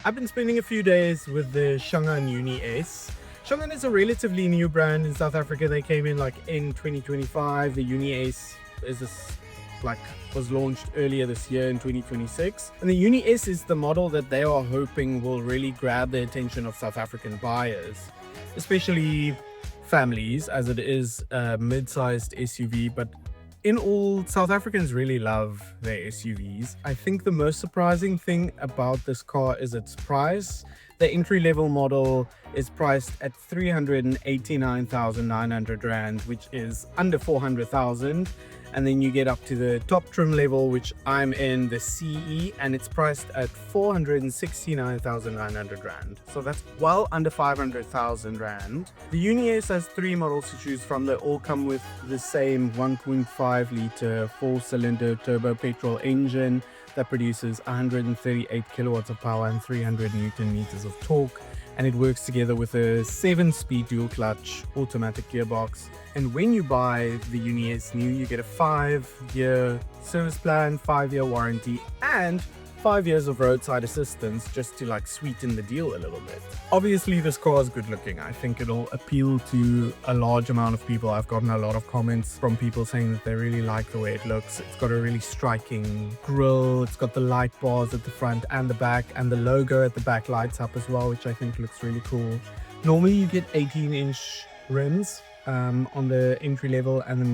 I've been spending a few days with the Changan Uni-S. Changan is a relatively new brand in South Africa. They came in like in 2025. The Uni-S is was launched earlier this year in 2026. And the Uni-S is the model that they are hoping will really grab the attention of South African buyers, especially families, as it is a mid-sized SUV. But in all, South Africans really love their SUVs. I think the most surprising thing about this car is its price. The entry-level model is priced at 389,900 Rand, which is under 400,000. And then you get up to the top trim level, which I'm in, the CE, and it's priced at 469,900 Rand. So that's well under 500,000 Rand. The Uni-S has three models to choose from. They all come with the same 1.5 litre 4-cylinder turbo petrol engine that produces 138 kilowatts of power and 300 Newton meters of torque. And it works together with a 7-speed dual clutch automatic gearbox. And when you buy the Uni-S new, you get a 5-year service plan, 5-year warranty, and 5 years of roadside assistance, just to sweeten the deal a little bit. Obviously this car is good looking. I think it'll appeal to a large amount of people. I've gotten a lot of comments from people saying that they really like the way it looks. It's got a really striking grille. It's got the light bars at the front and the back, and the logo at the back lights up as well, which I think looks really cool. Normally you get 18-inch rims on the entry level and the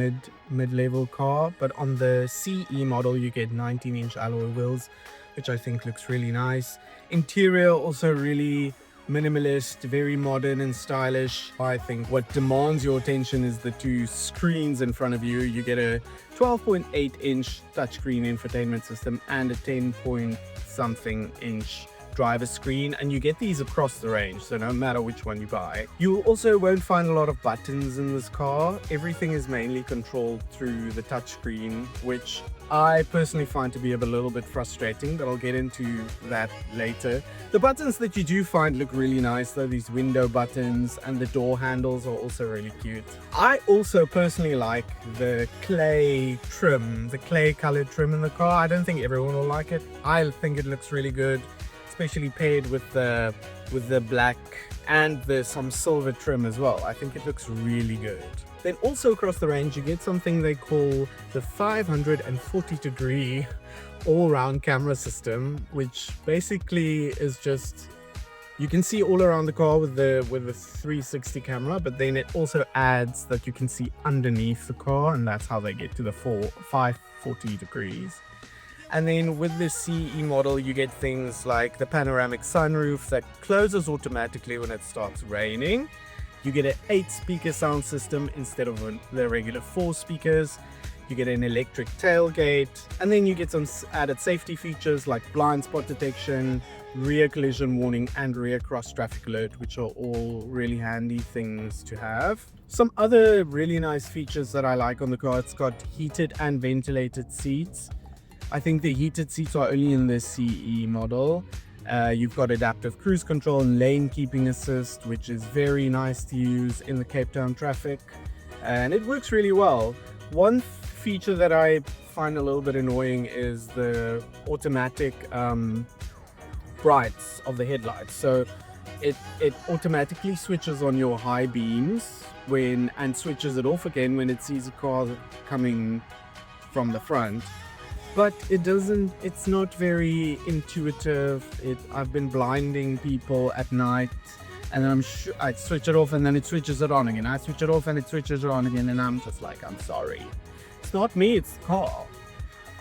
mid-level car, but on the CE model you get 19-inch alloy wheels, which I think looks really nice. Interior also really minimalist, very modern and stylish. I think what demands your attention is the two screens in front of you. You get a 12.8-inch touchscreen infotainment system and a 10-point-something-inch driver screen, and you get these across the range, so no matter which one you buy. You also won't find a lot of buttons in this car. Everything is mainly controlled through the touchscreen, which I personally find to be a little bit frustrating, but I'll get into that later. The buttons that you do find look really nice though. These window buttons and the door handles are also really cute. I also personally like the clay trim, the clay colored trim in the car. I don't think everyone will like it. I think it looks really good, especially paired with the black and some silver trim as well. I think it looks really good. Then also across the range you get something they call the 540-degree all-round camera system, which basically is just, you can see all around the car with the 360 camera, but then it also adds that you can see underneath the car, and that's how they get to the 540 degrees. And then with the CE model, you get things like the panoramic sunroof that closes automatically when it starts raining. You get an 8-speaker sound system instead of the regular 4 speakers. You get an electric tailgate. And then you get some added safety features like blind spot detection, rear collision warning, and rear cross traffic alert, which are all really handy things to have. Some other really nice features that I like on the car: it's got heated and ventilated seats. I think the heated seats are only in the CE model. You've got adaptive cruise control and lane keeping assist, which is very nice to use in the Cape Town traffic, and it works really well. One feature that I find a little bit annoying is the automatic brights of the headlights. So it automatically switches on your high beams and switches it off again when it sees a car coming from the front. But it's not very intuitive. I've been blinding people at night, and then I switch it off and then it switches it on again. I switch it off and it switches it on again, and I'm just like, I'm sorry. It's not me, it's the car.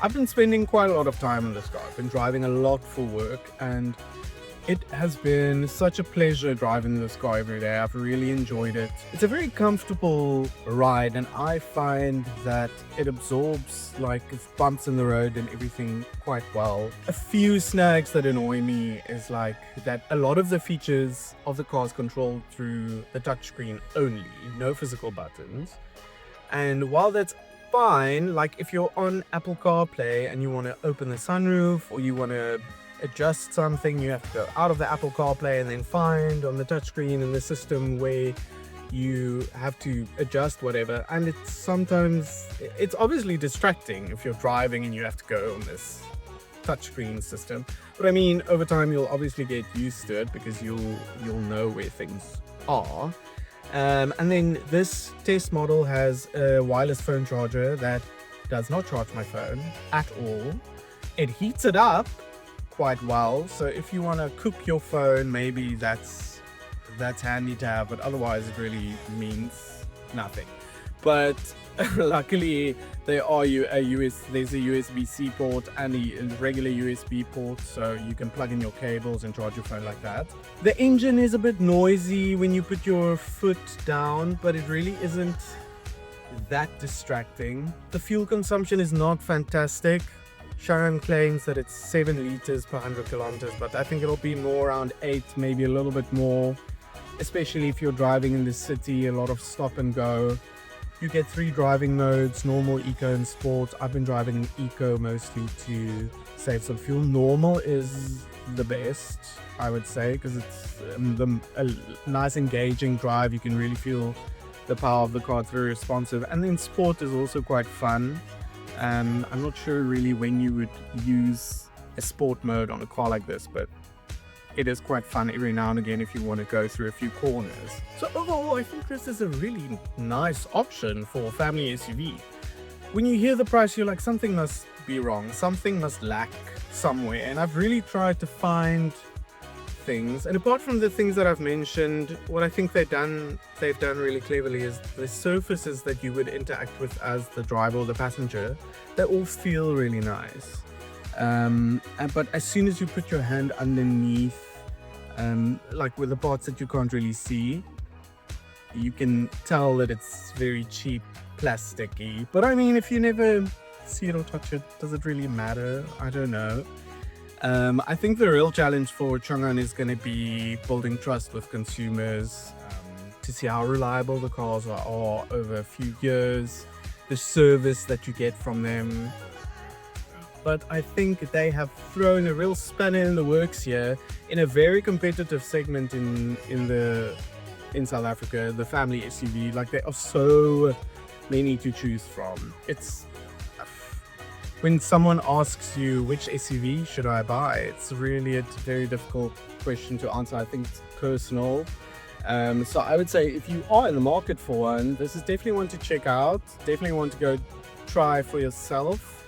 I've been spending quite a lot of time in this car. I've been driving a lot for work, and it has been such a pleasure driving this car every day. I've really enjoyed it. It's a very comfortable ride, and I find that it absorbs bumps in the road and everything quite well. A few snags that annoy me is that a lot of the features of the car is controlled through the touchscreen only, no physical buttons. And while that's fine, if you're on Apple CarPlay and you want to open the sunroof, or you want to adjust something, you have to go out of the Apple CarPlay and then find on the touchscreen in the system where you have to adjust whatever, and it's obviously distracting if you're driving and you have to go on this touchscreen system. But I mean, over time you'll obviously get used to it because you'll know where things are. And then this test model has a wireless phone charger that does not charge my phone at all. It heats it up quite well, so if you want to cook your phone, maybe that's handy to have, but otherwise it really means nothing. But luckily there's a USB-C port and a regular USB port, so you can plug in your cables and charge your phone like that. The engine is a bit noisy when you put your foot down, but it really isn't that distracting. The fuel consumption is not fantastic. Changan claims that it's 7 liters per 100 kilometers, but I think it'll be more around 8, maybe a little bit more, especially if you're driving in the city, a lot of stop and go. You get 3 driving modes: normal, eco, and sport. I've been driving in eco mostly to save some fuel. Normal is the best, I would say, because it's a nice engaging drive. You can really feel the power of the car. It's very responsive. And then sport is also quite fun. I'm not sure really when you would use a sport mode on a car like this, but it is quite fun every now and again if you want to go through a few corners. So overall, I think this is a really nice option for a family SUV. When you hear the price, you're like, something must be wrong, something must lack somewhere, and I've really tried to find things. And apart from the things that I've mentioned, what I think they've done really cleverly is the surfaces that you would interact with as the driver or the passenger, they all feel really nice. But as soon as you put your hand underneath, like with the parts that you can't really see, you can tell that it's very cheap, plasticky. But I mean, if you never see it or touch it, does it really matter? I don't know. I think the real challenge for Changan is going to be building trust with consumers, to see how reliable the cars are over a few years, the service that you get from them. But I think they have thrown a real spanner in the works here in a very competitive segment in South Africa, the family SUV. Like, there are so many to choose from. When someone asks you which SUV should I buy, it's really a very difficult question to answer. I think it's personal. So I would say if you are in the market for one, this is definitely one to check out. Definitely one to go try for yourself.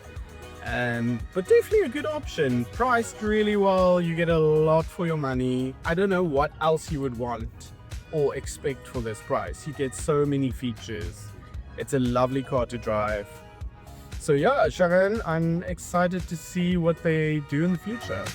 But definitely a good option. Priced really well, you get a lot for your money. I don't know what else you would want or expect for this price. You get so many features. It's a lovely car to drive. So yeah, Changan, I'm excited to see what they do in the future.